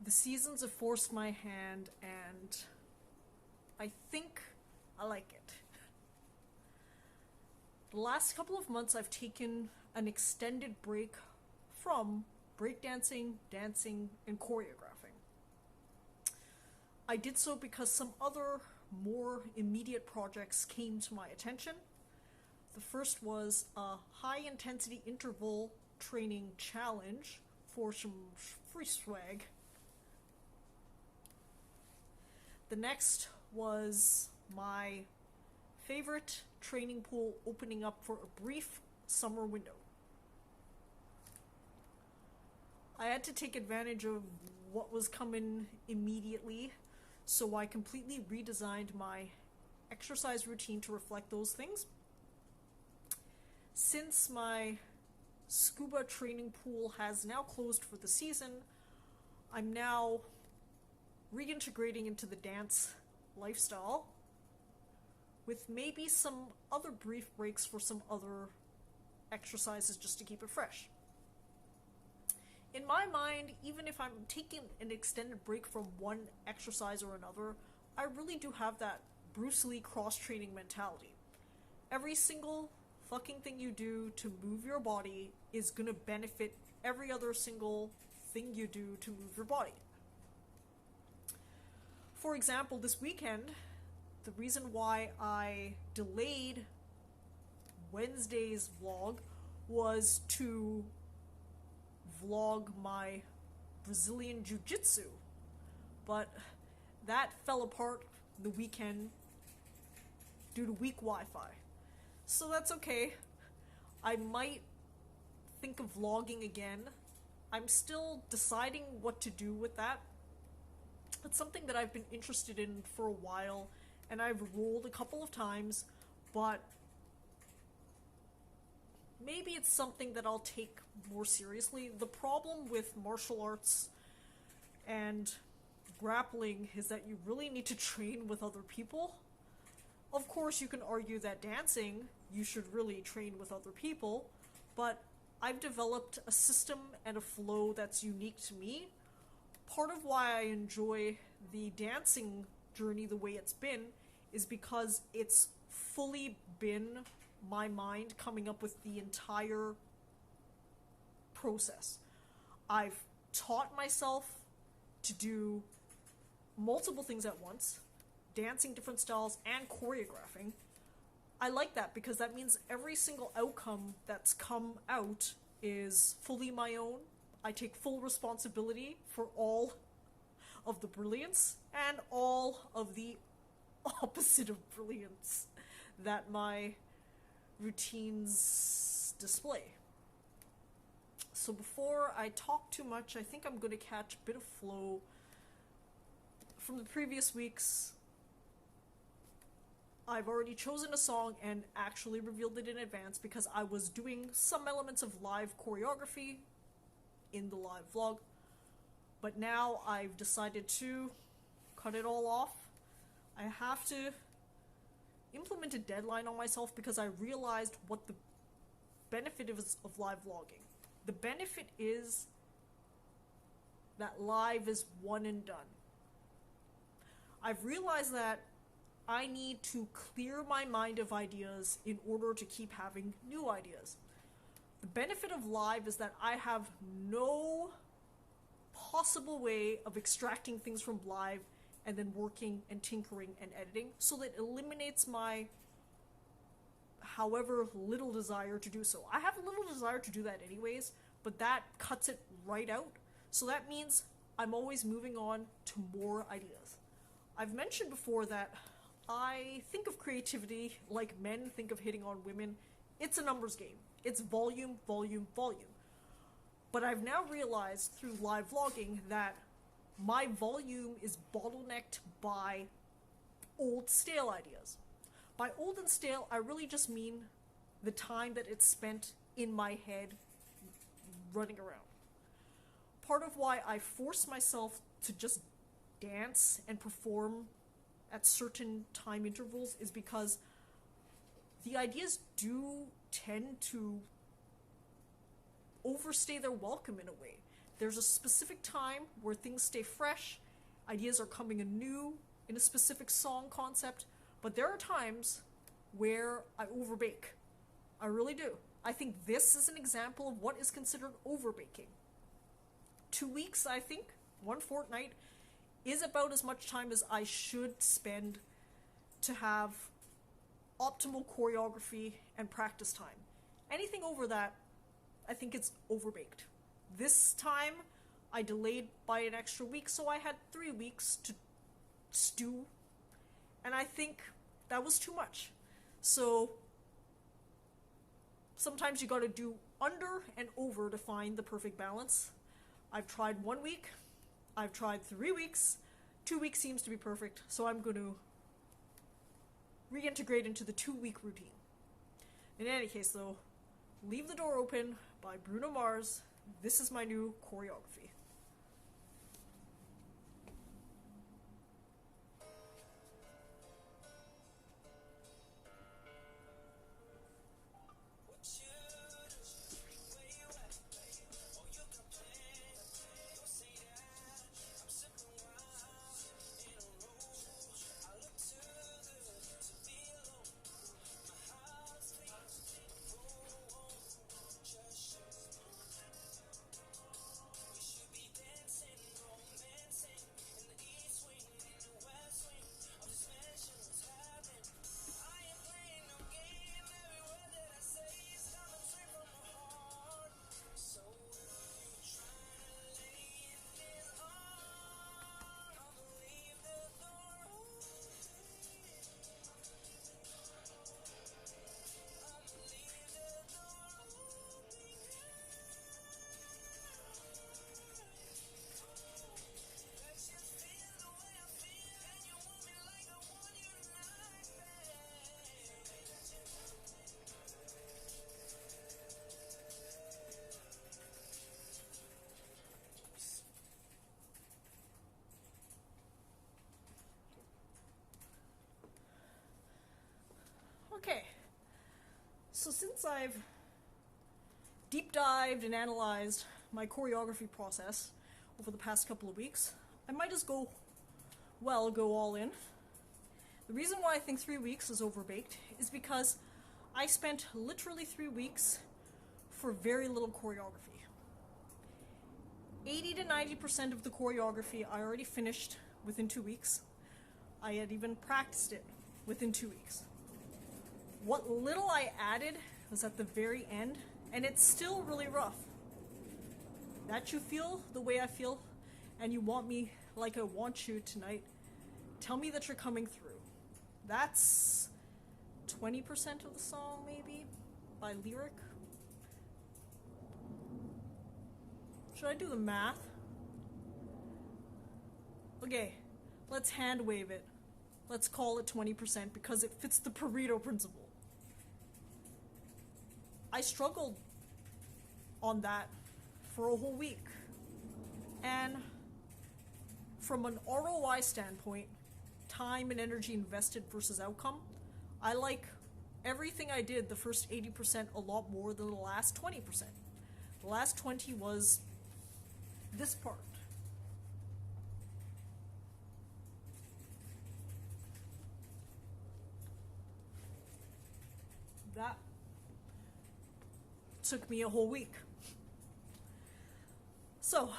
The seasons have forced my hand, and I think I like it. The last couple of months I've taken an extended break from breakdancing, dancing, and choreographing. I did so because some other more immediate projects came to my attention. The first was a high intensity interval training challenge for some free swag. The next was my favorite training pool opening up for a brief summer window. I had to take advantage of what was coming immediately, so I completely redesigned my exercise routine to reflect those things. Since my scuba training pool has now closed for the season, I'm now reintegrating into the dance lifestyle with maybe some other brief breaks for some other exercises just to keep it fresh. In my mind, even if I'm taking an extended break from one exercise or another, I really do have that Bruce Lee cross-training mentality. Every single fucking thing you do to move your body is gonna benefit every other single thing you do to move your body. For example, this weekend, the reason why I delayed Wednesday's vlog was to vlog my Brazilian Jiu-Jitsu, but that fell apart the weekend due to weak Wi-Fi. So that's okay. I might think of vlogging again. I'm still deciding what to do with that. It's something that I've been interested in for a while, and I've rolled a couple of times, but maybe it's something that I'll take more seriously. The problem with martial arts and grappling is that you really need to train with other people. Of course, you can argue that dancing, you should really train with other people, but I've developed a system and a flow that's unique to me. Part of why I enjoy the dancing journey the way it's been is because it's fully been my mind coming up with the entire process. I've taught myself to do multiple things at once, dancing different styles and choreographing. I like that because that means every single outcome that's come out is fully my own. I take full responsibility for all of the brilliance and all of the opposite of brilliance that my routines display. So before I talk too much, I think I'm going to catch a bit of flow from the previous weeks. I've already chosen a song and actually revealed it in advance because I was doing some elements of live choreography in the live vlog, but now I've decided to cut it all off. I have to implement a deadline on myself because I realized what the benefit is of live vlogging. The benefit is that live is one and done. I've realized that I need to clear my mind of ideas in order to keep having new ideas. The benefit of live is that I have no possible way of extracting things from live and then working and tinkering and editing, so that eliminates my however little desire to do so. I have a little desire to do that anyways, but that cuts it right out. So that means I'm always moving on to more ideas. I've mentioned before that I think of creativity like men think of hitting on women. It's a numbers game. It's volume, volume, volume. But I've now realized through live vlogging that my volume is bottlenecked by old, stale ideas. By old and stale, I really just mean the time that it's spent in my head running around. Part of why I force myself to just dance and perform at certain time intervals is because the ideas do tend to overstay their welcome in a way. There's a specific time where things stay fresh, ideas are coming anew in a specific song concept, but there are times where I overbake. I really do. I think this is an example of what is considered overbaking. 2 weeks, I think, 1 fortnight, is about as much time as I should spend to have optimal choreography and practice time. Anything over that, I think it's overbaked. This time, I delayed by an extra week, so I had 3 weeks to stew, and I think that was too much. So sometimes you gotta do under and over to find the perfect balance. I've tried 1 week, I've tried 3 weeks, 2 weeks seems to be perfect, so I'm going to reintegrate into the 2-week routine. In any case though, Leave the Door Open by Bruno Mars. This is my new choreography. Okay, so since I've deep dived and analyzed my choreography process over the past couple of weeks, I might as go all in. The reason why I think 3 weeks is overbaked is because I spent literally 3 weeks for very little choreography. 80 to 90% of the choreography I already finished within 2 weeks. I had even practiced it within 2 weeks. What little I added was at the very end, and it's still really rough. That you feel the way I feel, and you want me like I want you tonight, tell me that you're coming through. That's 20% of the song, maybe, by lyric. Should I do the math? Okay, let's hand wave it. Let's call it 20% because it fits the Pareto principle. I struggled on that for a whole week. And from an ROI standpoint, time and energy invested versus outcome, I like everything I did the first 80% a lot more than the last 20%. The last 20 was this part. That took me a whole week. So,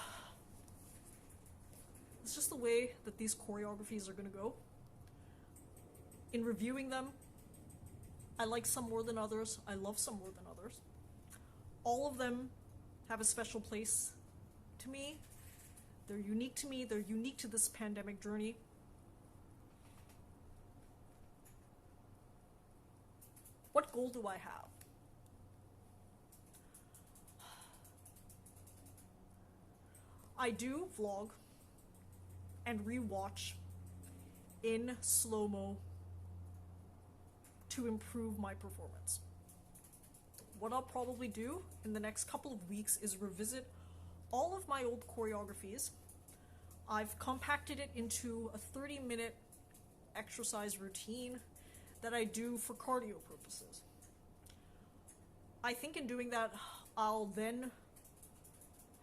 it's just the way that these choreographies are going to go. In reviewing them, I like some more than others. I love some more than others. All of them have a special place to me. They're unique to me. They're unique to this pandemic journey. What goal do I have? I do vlog and rewatch in slow-mo to improve my performance. What I'll probably do in the next couple of weeks is revisit all of my old choreographies. I've compacted it into a 30-minute exercise routine that I do for cardio purposes. I think in doing that, I'll then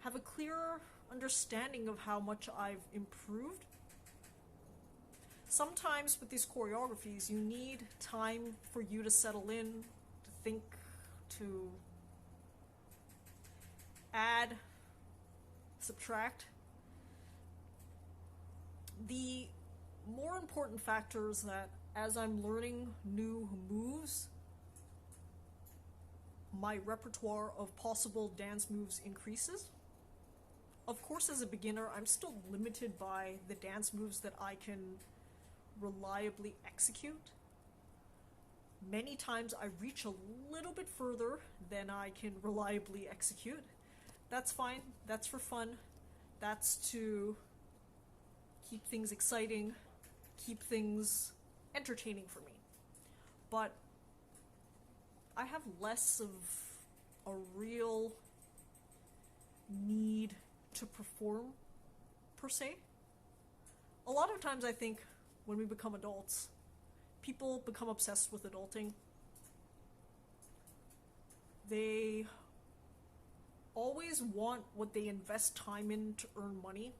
have a clearer understanding of how much I've improved. Sometimes with these choreographies, you need time for you to settle in, to think, to add, subtract. The more important factor is that as I'm learning new moves, my repertoire of possible dance moves increases. Of course, as a beginner, I'm still limited by the dance moves that I can reliably execute. Many times I reach a little bit further than I can reliably execute. That's fine, that's for fun, that's to keep things exciting, keep things entertaining for me. But I have less of a real need to perform, per se. A lot of times I think when we become adults, people become obsessed with adulting. They always want what they invest time in to earn money.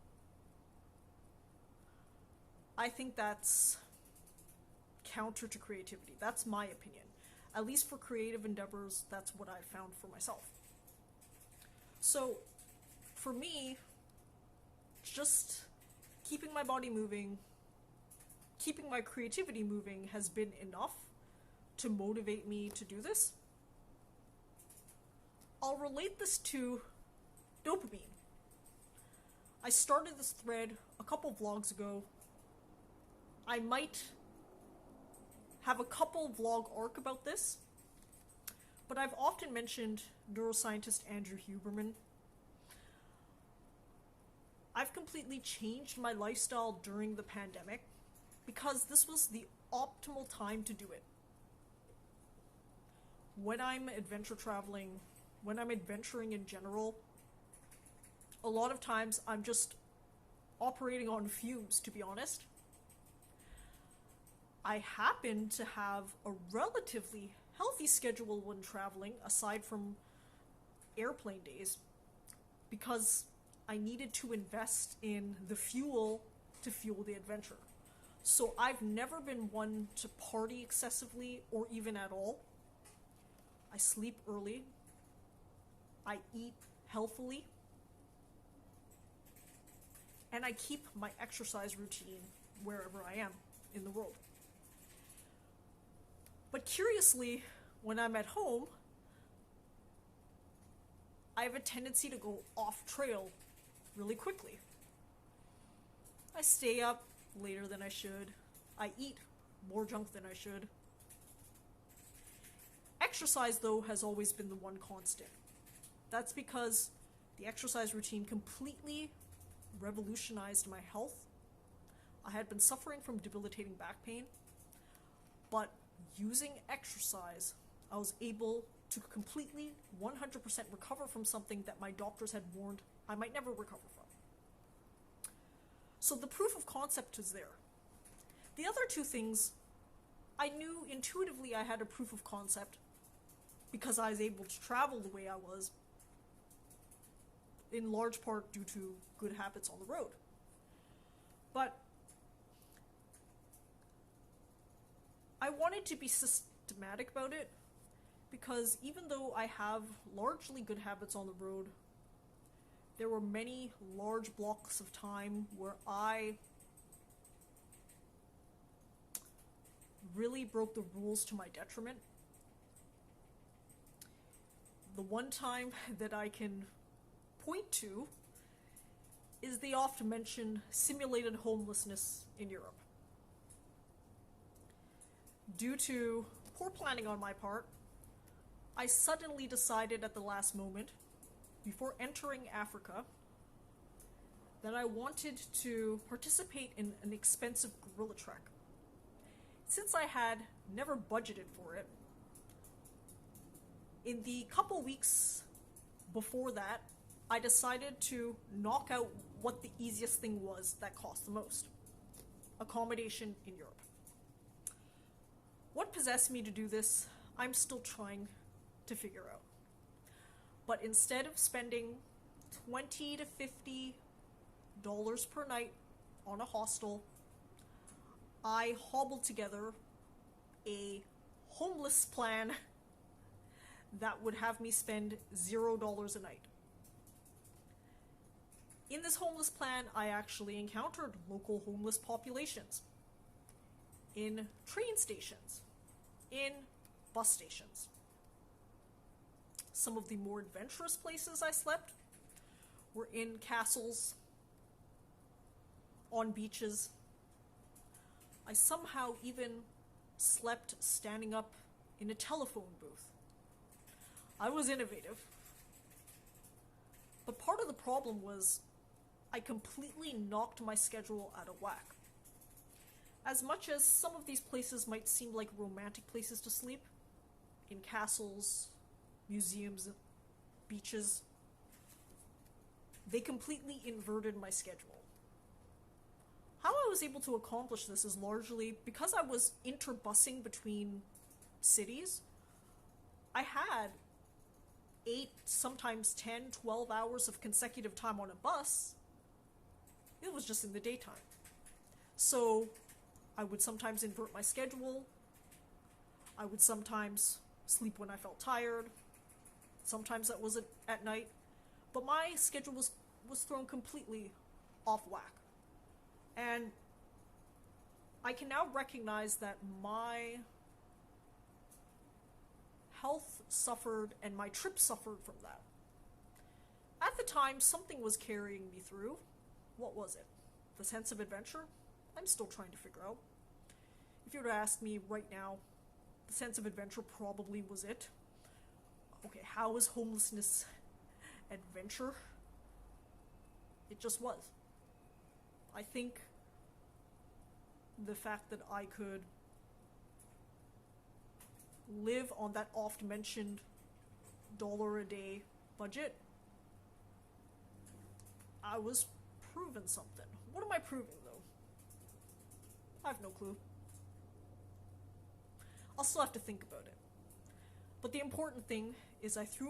I think that's counter to creativity. That's my opinion. At least for creative endeavors, that's what I found for myself. So, for me, just keeping my body moving, keeping my creativity moving has been enough to motivate me to do this. I'll relate this to dopamine. I started this thread a couple vlogs ago. I might have a couple vlog arc about this, but I've often mentioned neuroscientist Andrew Huberman. I've completely changed my lifestyle during the pandemic because this was the optimal time to do it. When I'm adventure traveling, when I'm adventuring in general, a lot of times I'm just operating on fumes, to be honest. I happen to have a relatively healthy schedule when traveling, aside from airplane days, because I needed to invest in the fuel to fuel the adventure. So I've never been one to party excessively or even at all. I sleep early. I eat healthily. And I keep my exercise routine wherever I am in the world. But curiously, when I'm at home, I have a tendency to go off trail really quickly. I stay up later than I should. I eat more junk than I should. Exercise, though, has always been the one constant. That's because the exercise routine completely revolutionized my health. I had been suffering from debilitating back pain, but using exercise, I was able to completely 100% recover from something that my doctors had warned I might never recover from. So the proof of concept is there. The other two things, I knew intuitively I had a proof of concept because I was able to travel the way I was, in large part due to good habits on the road. But I wanted to be systematic about it because even though I have largely good habits on the road, there were many large blocks of time where I really broke the rules to my detriment. The one time that I can point to is the often mentioned simulated homelessness in Europe. Due to poor planning on my part, I suddenly decided at the last moment, before entering Africa, that I wanted to participate in an expensive gorilla trek. Since I had never budgeted for it, in the couple weeks before that, I decided to knock out what the easiest thing was that cost the most: accommodation in Europe. What possessed me to do this, I'm still trying to figure out. But instead of spending $20 to $50 per night on a hostel, I hobbled together a homeless plan that would have me spend $0 a night. In this homeless plan, I actually encountered local homeless populations in train stations, in bus stations. Some of the more adventurous places I slept were in castles, on beaches. I somehow even slept standing up in a telephone booth. I was innovative. But part of the problem was I completely knocked my schedule out of whack. As much as some of these places might seem like romantic places to sleep, in castles, museums, beaches, they completely inverted my schedule. How I was able to accomplish this is largely because I was interbusing between cities. I had 8, sometimes 10, 12 hours of consecutive time on a bus. It was just in the daytime. So I would sometimes invert my schedule. I would sometimes sleep when I felt tired. Sometimes that was at night. But my schedule was thrown completely off whack. And I can now recognize that my health suffered and my trip suffered from that. At the time, something was carrying me through. What was it? The sense of adventure? I'm still trying to figure out. If you were to ask me right now, the sense of adventure probably was it. Okay, how is homelessness adventure? It just was. I think the fact that I could live on that oft-mentioned $1 a day budget, I was proving something. What am I proving, though? I have no clue. I'll still have to think about it. But the important thing is I threw